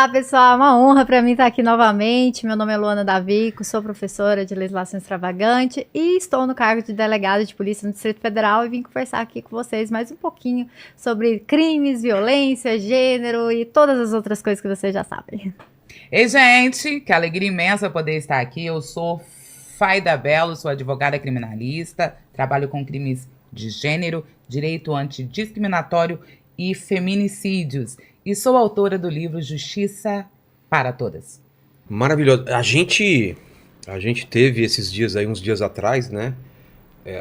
Olá, pessoal, é uma honra para mim estar aqui novamente. Meu nome é Luana Davico, sou professora de Legislação Extravagante e estou no cargo de delegada de polícia no Distrito Federal e vim conversar aqui com vocês mais um pouquinho sobre crimes, violência, gênero e todas as outras coisas que vocês já sabem. Ei, gente, que alegria imensa poder estar aqui. Eu sou Faida Bello, sou advogada criminalista, trabalho com crimes de gênero, direito antidiscriminatório e feminicídios. E sou autora do livro Justiça para Todas. Maravilhoso. A gente teve esses dias aí, uns dias atrás, né?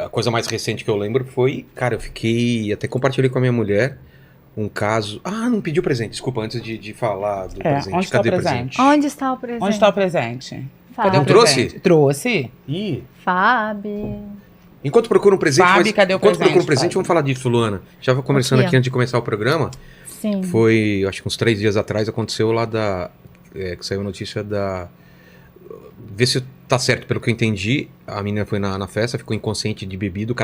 A coisa mais recente que eu lembro foi, cara, eu fiquei, até compartilhei com a minha mulher um caso. Ah, não pediu presente, desculpa, antes de falar do presente. Onde está o presente? Onde está o presente? Onde está o presente? Cadê Não o presente? trouxe? Trouxe. Ih. Fábio. Enquanto procura um presente, Fábio, cadê o enquanto presente, procura um presente, Fábio? vamos falar disso, Luana. Já vou conversando aqui antes de começar o programa. Sim. Foi, acho que uns 3 dias atrás, aconteceu lá que saiu a notícia da... Vê se tá certo, pelo que eu entendi, a menina foi na festa, ficou inconsciente de bebida,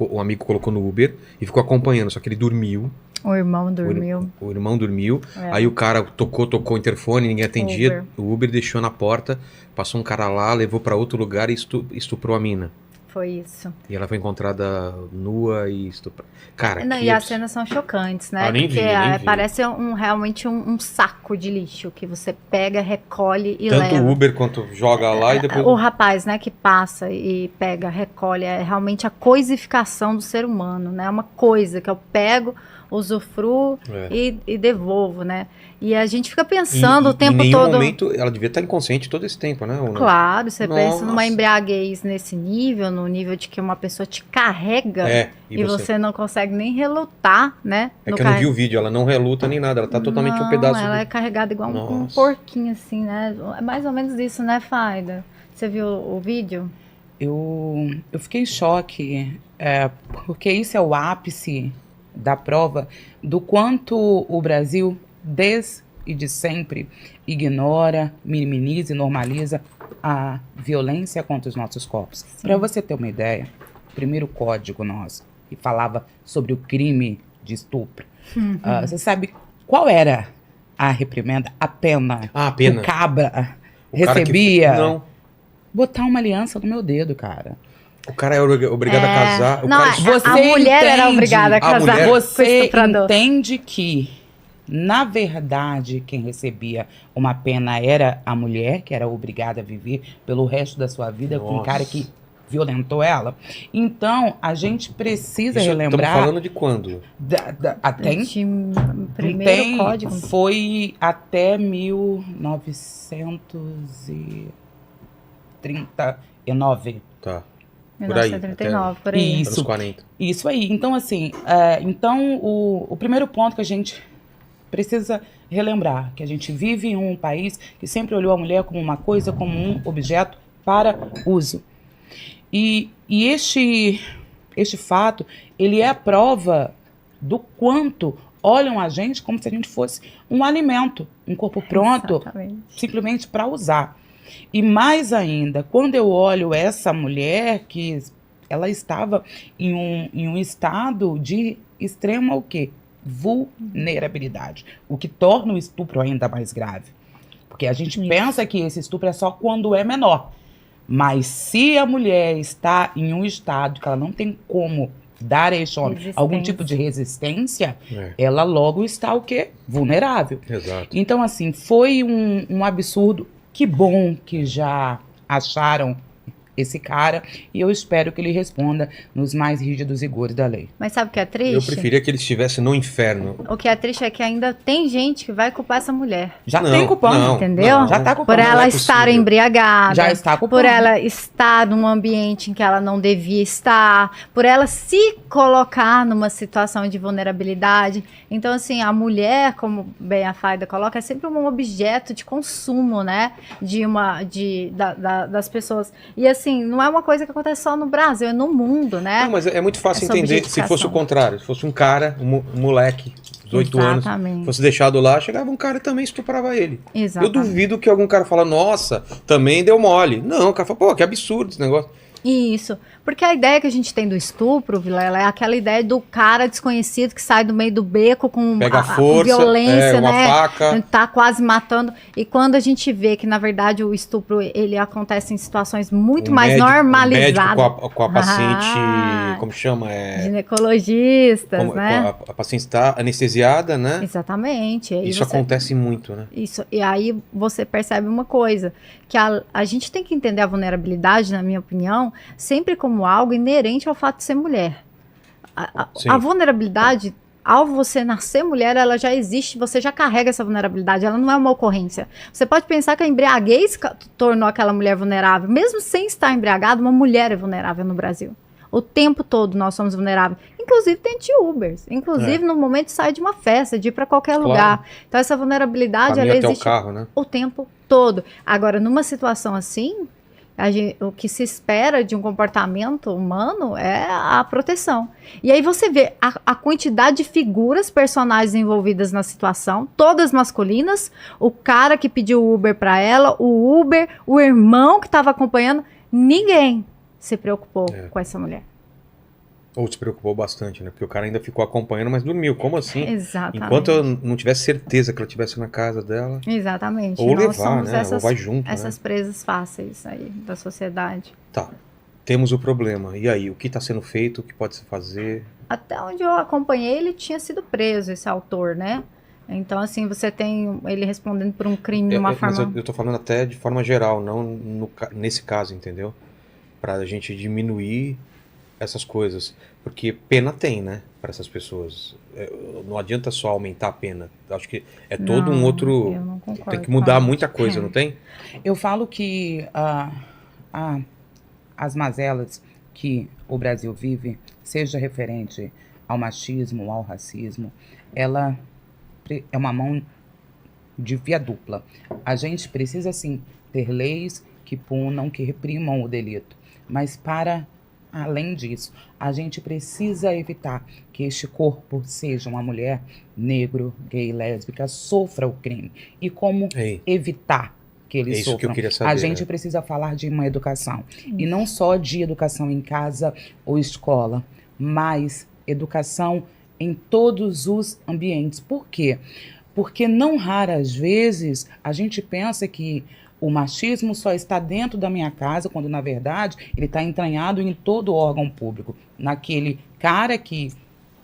o amigo colocou no Uber e ficou acompanhando, só que ele dormiu. O irmão dormiu. O irmão dormiu, É. aí o cara tocou o interfone, ninguém atendia, Uber. o Uber deixou na porta, passou um cara lá, levou pra outro lugar e estuprou a mina. Foi isso. E ela foi encontrada nua e estuprada. Cara, Não, que e as abs- cenas são chocantes, né? Ah, nem vi, Porque nem vi. parece realmente um saco de lixo que você pega, recolhe e Tanto leva. o Uber quanto joga lá e depois... O rapaz, né, que passa e pega, recolhe, é realmente a coisificação do ser humano, né? É uma coisa que eu pego, usufruo e devolvo, né? E a gente fica pensando o tempo em nenhum todo. momento ela devia estar inconsciente todo esse tempo, né? Ou não? Claro, você pensa numa Nossa. embriaguez nesse nível, no nível de que uma pessoa te carrega e você não consegue nem relutar, né? É no que eu não carre- vi o vídeo, ela não reluta nem nada, ela tá totalmente um pedaço. Ela é carregada igual um Nossa. porquinho, assim, né? É mais ou menos isso, né, Faida? Você viu o vídeo? Eu fiquei em choque, porque isso é o ápice da prova do quanto o Brasil, desde e de sempre, ignora, minimiza e normaliza a violência contra os nossos corpos. Para você ter uma ideia, o primeiro código nosso, que falava sobre o crime de estupro, você sabe qual era a reprimenda, a pena, Ah, a que pena. o cabra O cara recebia? Não. Botar uma aliança no meu dedo, cara. O cara é obrigado a casar. O Não, cara... Você a mulher era entende? obrigada a A casar mulher- com o Você estuprador. entende que, na verdade, quem recebia uma pena era a mulher, que era obrigada a viver pelo resto da sua vida com um Nossa. cara que violentou ela? Então, a gente precisa Isso, estamos relembrar... falando de quando? Até Primeiro tem, código. foi até 1939. Tá. Por aí, 1939, por aí. Isso. Anos 40. Isso aí. Então, assim, o primeiro ponto que a gente precisa relembrar, que a gente vive em um país que sempre olhou a mulher como uma coisa, como um objeto para uso. E este fato, ele é a prova do quanto olham a gente como se a gente fosse um alimento, um corpo pronto, Exatamente. simplesmente para usar. E mais ainda, quando eu olho essa mulher que ela estava em um estado de extrema o quê? Vulnerabilidade, o que torna o estupro ainda mais grave. Porque a gente Isso. pensa que esse estupro é só quando é menor. Mas se a mulher está em um estado que ela não tem como dar a esse homem algum Resistência. tipo de resistência, É, ela logo está o quê? Vulnerável. exato. Então, assim, foi um absurdo. Que bom que já acharam esse cara e eu espero que ele responda nos mais rígidos rigores da lei. Mas sabe o que é Eu triste? preferia que ele estivesse no inferno. O que é triste é que ainda tem gente que vai culpar essa mulher. Já Não, tem culpando. não, Entendeu? não. Já tá Por culpando. não ela é estar possível. embriagada. Já está culpando. Por ela estar num ambiente em que ela não devia estar, por ela se colocar numa situação de vulnerabilidade. Então, assim, a mulher, como bem a Faida coloca, é sempre um objeto de consumo, né? Das pessoas. E, assim, não é uma coisa que acontece só no Brasil, é no mundo, né? Não, mas é muito fácil Essa entender se objetificação. fosse o contrário. Se fosse um cara, um moleque, 18 anos, Exatamente. fosse deixado lá, chegava um cara e também estuprava ele. Eu Exatamente. duvido que algum cara fala, nossa, também deu mole. Não, o cara fala, pô, que absurdo esse negócio. Isso, porque a ideia que a gente tem do estupro, Vilela, é aquela ideia do cara desconhecido que sai do meio do beco com Pega força, violência, uma né? faca. Tá quase matando. E quando a gente vê que, na verdade, o estupro, ele acontece em situações muito mais normalizadas. Um médico com a paciente, como chama? Ginecologistas, né? A paciente está anestesiada, né? Exatamente. Isso acontece muito, né? Isso, e aí você percebe uma coisa, que a gente tem que entender a vulnerabilidade, na minha opinião, sempre como algo inerente ao fato de ser mulher. A vulnerabilidade, ao você nascer mulher, ela já existe, você já carrega essa vulnerabilidade, ela não é uma ocorrência. Você pode pensar que a embriaguez tornou aquela mulher vulnerável, mesmo sem estar embriagada, uma mulher é vulnerável no Brasil. O tempo todo nós somos vulneráveis. Inclusive tem Ubers. Inclusive no momento de sair de uma festa, de ir para qualquer lugar. Então essa vulnerabilidade ela existe carro, né? o tempo todo. Agora, numa situação assim, o que se espera de um comportamento humano é a proteção. E aí você vê a quantidade de figuras, personagens envolvidas na situação, todas masculinas, o cara que pediu o Uber para ela, o Uber, o irmão que estava acompanhando, ninguém se preocupou com essa mulher. Ou se preocupou bastante, né? Porque o cara ainda ficou acompanhando, mas dormiu. Como assim? Exatamente. Enquanto eu não tivesse certeza que ela estivesse na casa dela. Exatamente. Ou levar, né? Ou vai junto, essas presas fáceis aí da sociedade. Tá. Temos o problema. E aí? O que está sendo feito? O que pode se fazer? Até onde eu acompanhei, ele tinha sido preso, esse autor, né? Então, assim, você tem ele respondendo por um crime de uma forma... Mas eu tô falando até de forma geral, não nesse caso, entendeu? Pra gente diminuir essas coisas. Porque pena tem, né? Para essas pessoas. Não adianta só aumentar a pena. Acho que é todo um outro... Eu não concordo, tem que mudar muita coisa, não tem? Eu falo que as mazelas que o Brasil vive, seja referente ao machismo, ao racismo, ela é uma mão de via dupla. A gente precisa, sim, ter leis que punam, que reprimam o delito. Mas para além disso, a gente precisa evitar que este corpo seja uma mulher negro, gay, lésbica, sofra o crime. E como evitar que eles sofram? Que eu queria saber, a gente precisa falar de uma educação. E não só de educação em casa ou escola, mas educação em todos os ambientes. Por quê? Porque não raras vezes a gente pensa que o machismo só está dentro da minha casa, quando na verdade ele está entranhado em todo o órgão público. Naquele cara que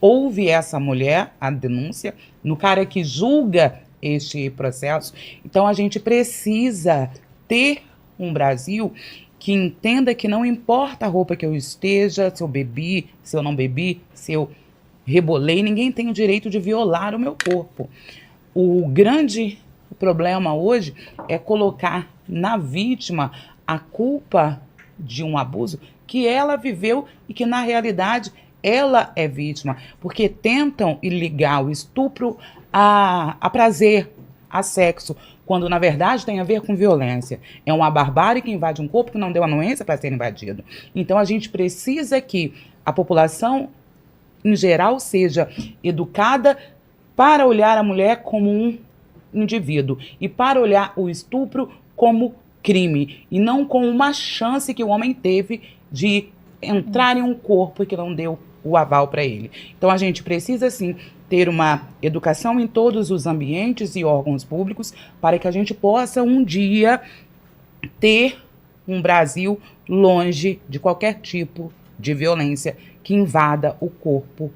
ouve essa mulher, a denúncia, no cara que julga este processo. Então a gente precisa ter um Brasil que entenda que não importa a roupa que eu esteja, se eu bebi, se eu não bebi, se eu rebolei, ninguém tem o direito de violar o meu corpo. O grande problema hoje é colocar na vítima a culpa de um abuso que ela viveu e que na realidade ela é vítima, porque tentam ligar o estupro a prazer, a sexo, quando na verdade tem a ver com violência. É uma barbárie que invade um corpo que não deu anuência para ser invadido. Então a gente precisa que a população em geral seja educada para olhar a mulher como um indivíduo e para olhar o estupro como crime e não como uma chance que o homem teve de entrar em um corpo que não deu o aval para ele. Então a gente precisa sim ter uma educação em todos os ambientes e órgãos públicos para que a gente possa um dia ter um Brasil longe de qualquer tipo de violência que invada o corpo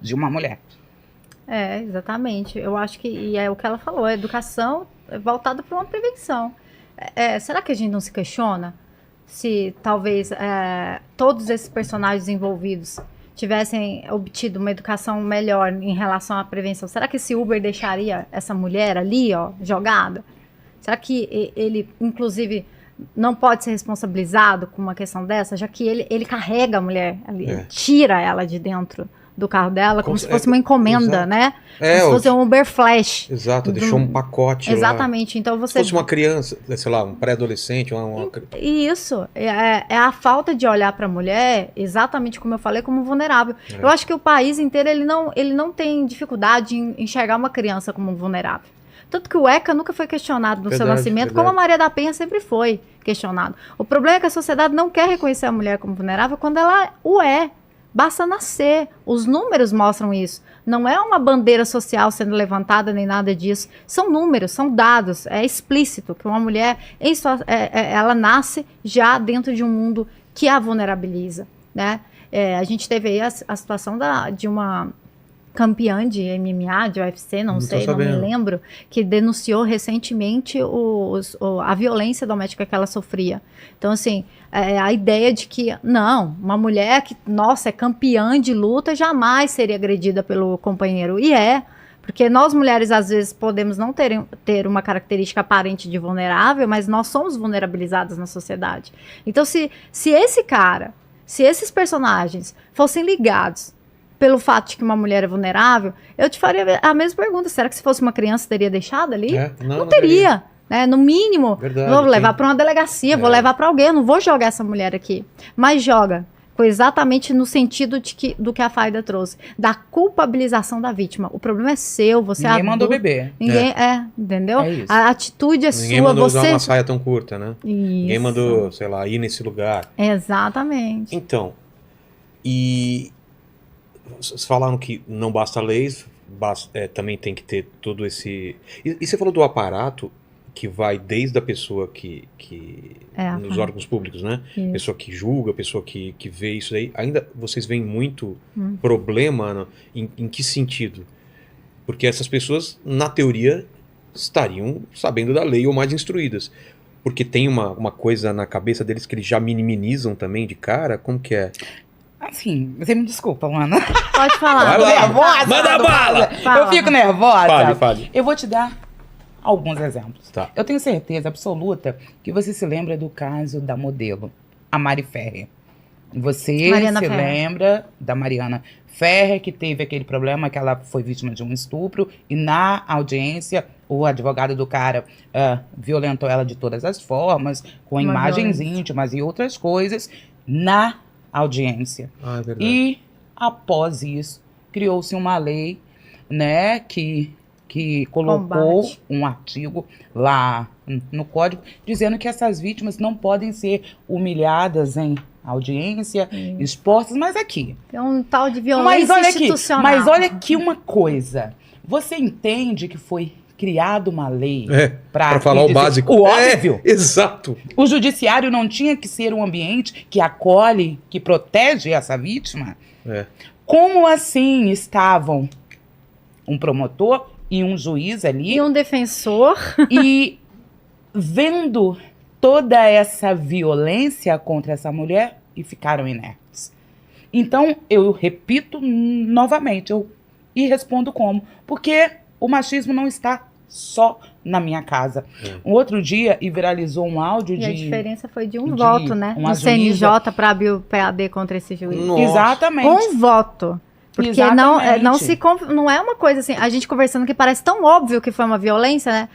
de uma mulher. Exatamente. Eu acho que, e é o que ela falou, a educação é voltada para uma prevenção. Será que a gente não se questiona se talvez todos esses personagens envolvidos tivessem obtido uma educação melhor em relação à prevenção? Será que esse Uber deixaria essa mulher ali, ó, jogada? Será que ele, inclusive, não pode ser responsabilizado com uma questão dessa, já que ele carrega a mulher ali, ele tira ela de dentro do carro dela, como se fosse uma encomenda, né? Como se fosse um Uber Flash. Exato, deixou um pacote Exatamente, lá. Então você... Se fosse uma criança, sei lá, um pré-adolescente, Isso, é a falta de olhar para a mulher, exatamente como eu falei, como vulnerável. Eu acho que o país inteiro, ele não tem dificuldade em enxergar uma criança como vulnerável. Tanto que o ECA nunca foi questionado no seu Verdade, nascimento, verdade. como a Maria da Penha sempre foi questionado. O problema é que a sociedade não quer reconhecer a mulher como vulnerável quando ela o é. Basta nascer. Os números mostram isso. Não é uma bandeira social sendo levantada nem nada disso. São números, são dados. É explícito que uma mulher, ela nasce já dentro de um mundo que a vulnerabiliza, né? A gente teve aí a situação de uma campeã de MMA, de UFC, não sei, não me lembro, que denunciou recentemente a violência doméstica que ela sofria. Então, assim, a ideia de que, não, uma mulher que, nossa, é campeã de luta, jamais seria agredida pelo companheiro. E porque nós mulheres, às vezes, podemos não ter uma característica aparente de vulnerável, mas nós somos vulnerabilizadas na sociedade. Então, se esses personagens fossem ligados pelo fato de que uma mulher é vulnerável, eu te faria a mesma pergunta. Será que se fosse uma criança, teria deixado ali? Não teria. Né? No mínimo, Verdade, vou levar para uma delegacia, vou levar para alguém, eu não vou jogar essa mulher aqui. Mas joga. Foi exatamente no sentido do que a Faida trouxe, da culpabilização da vítima. O problema é seu, você Ninguém mandou beber. Ninguém, entendeu? É isso. A atitude é Ninguém sua. mandou Você usar uma saia tão curta, né? Isso. Ninguém mandou, sei lá, ir nesse lugar. Exatamente. Então, e vocês falaram que não basta leis, também tem que ter todo esse... E você falou do aparato que vai desde a pessoa que nos órgãos públicos, né? Isso. Pessoa que julga, pessoa que vê isso aí. Ainda vocês veem muito problema em que sentido? Porque essas pessoas, na teoria, estariam sabendo da lei ou mais instruídas. Porque tem uma coisa na cabeça deles que eles já minimizam também de cara? Como que é? Assim, você me desculpa, Ana. Pode falar. Vai lá. Nervosa, Manda bala! Fala. Eu fico nervosa. Fale. Eu vou te dar alguns exemplos. Tá. Eu tenho certeza absoluta que você se lembra do caso da modelo, a Mari Ferrer. Você Mariana se Ferrer. lembra da Mariana Ferrer, que teve aquele problema que ela foi vítima de um estupro e na audiência o advogado do cara violentou ela de todas as formas, com imagens íntimas e outras coisas, na audiência. Ah, é verdade. E após isso, criou-se uma lei, né, que colocou um artigo lá no código dizendo que essas vítimas não podem ser humilhadas em audiência, expostas, mas aqui. É um tal de violência institucional. Mas olha aqui uma coisa. Você entende que foi criada uma lei para falar o básico. O óbvio. Exato. O judiciário não tinha que ser um ambiente que acolhe, que protege essa vítima? Como assim estavam um promotor e um juiz ali? E um defensor. E vendo toda essa violência contra essa mulher e ficaram inertes. Então, eu repito novamente, e respondo como? Porque o machismo não está só na minha casa. Um outro dia, viralizou um áudio a diferença foi de um voto, né? Do CNJ para abrir o PAD contra esse juiz. Nossa. Exatamente. Um voto. Porque não é uma coisa assim, a gente conversando que parece tão óbvio que foi uma violência, né?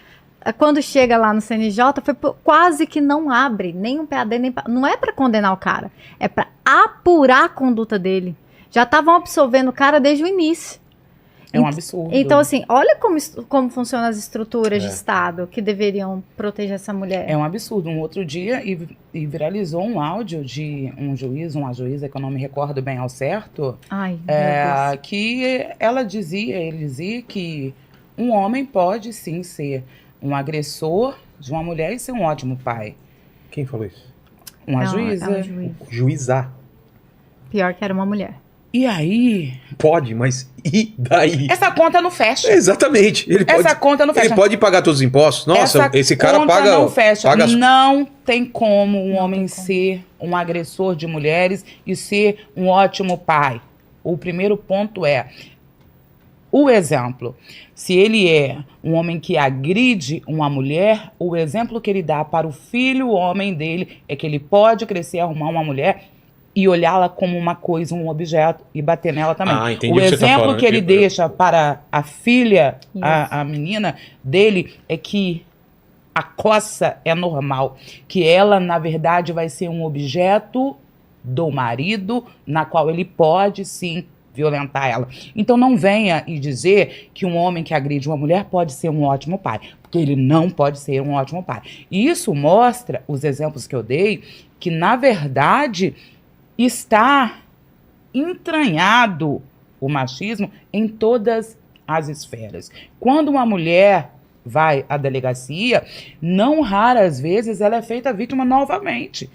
Quando chega lá no CNJ, foi quase que não abre nem um PAD, não é para condenar o cara, é para apurar a conduta dele. Já estavam absolvendo o cara desde o início. É um absurdo. Então, assim, olha como funcionam as estruturas de Estado que deveriam proteger essa mulher. É um absurdo. Um outro dia, viralizou um áudio de um juiz, uma juíza, que eu não me recordo bem ao certo, Ai, meu Deus. Que ele dizia que um homem pode sim ser um agressor de uma mulher e ser um ótimo pai. Quem falou isso? Uma juíza. É um juiz. Juizar. Pior que era uma mulher. E aí? Pode, mas e daí? Essa conta não fecha. Exatamente. Essa conta não fecha. Ele pode pagar todos os impostos? Nossa, esse cara paga... Não fecha. Paga Não tem como um homem ser um agressor de mulheres e ser um ótimo pai. O primeiro ponto é o exemplo. Se ele é um homem que agride uma mulher, o exemplo que ele dá para o filho homem dele é que ele pode crescer, arrumar uma mulher e olhá-la como uma coisa, um objeto, e bater nela também. Entendi O que você tá exemplo falando. que ele deixa para a filha, a menina dele, é que a coça é normal, que ela, na verdade, vai ser um objeto do marido, na qual ele pode, sim, violentar ela. Então não venha e dizer que um homem que agride uma mulher pode ser um ótimo pai, porque ele não pode ser um ótimo pai. E isso mostra, os exemplos que eu dei, que na verdade está entranhado o machismo em todas as esferas. Quando uma mulher vai à delegacia, não raras vezes ela é feita vítima novamente.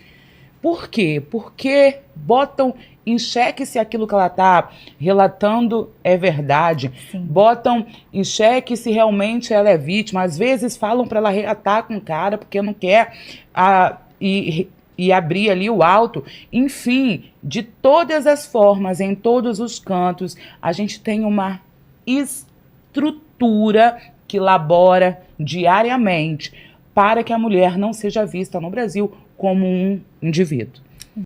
Por quê? Porque botam em xeque se aquilo que ela está relatando é verdade. Sim. Botam em xeque se realmente ela é vítima. Às vezes falam para ela reatar com o cara porque não quer e abrir ali o auto. Enfim, de todas as formas, em todos os cantos, a gente tem uma estrutura que labora diariamente para que a mulher não seja vista no Brasil como um indivíduo.